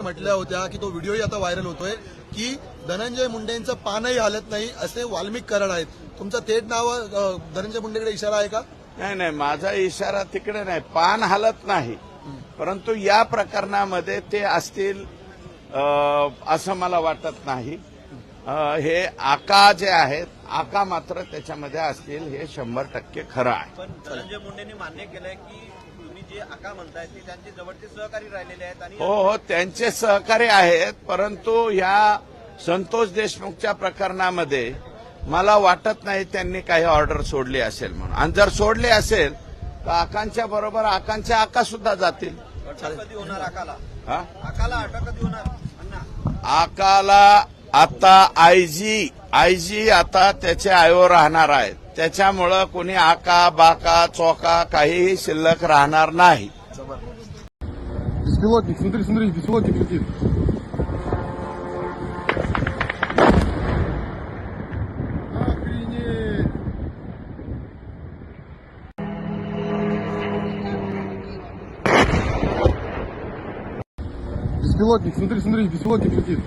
म्हटल्या होत्या की तो व्हिडिओही आता व्हायरल होतोय की धनंजय मुंडेंचं पानही हालत नाही असे वाल्मिक कराड आहेत. तुमचं थेट नाव धनंजय मुंडेकडे इशारा आहे का? नाही, माझा इशारा तिकडे नाही, पान हालत नाही, परंतु या प्रकरणामध्ये ते असतील असं मला वाटत नाही. हे आका जे आहेत, आका मात्र त्याच्यामध्ये असतील, हे 100% खरं आहे. पण धनंजय मुंडेंनी मान्य केलंय की तुम्ही जे आका म्हणताय ते त्यांचे जवळचे सहकारी राहिलेले आहेत आणि हो, त्यांचे सहकारी आहेत, परंतु या संतोष देशमुखच्या प्रकरणामध्ये मला वाटत नाही त्यांनी काही ऑर्डर सोडली असेल म्हणून. आणि जर सोडली असेल तर आकांच्या बरोबर आकांच्या आका सुद्धा जातील. अटक कधी होणार आकाला? हा? आकाला अटक कधी होणार अण्णा? आकाला आता आयजी आता त्याचे आयो राहणार आहेत. त्याच्यामुळं कोणी आका बाका चोका काहीही शिल्लक राहणार नाही. Беспилотник, смотри, беспилотник летит. Охренеть! Беспилотник, смотри, беспилотник летит.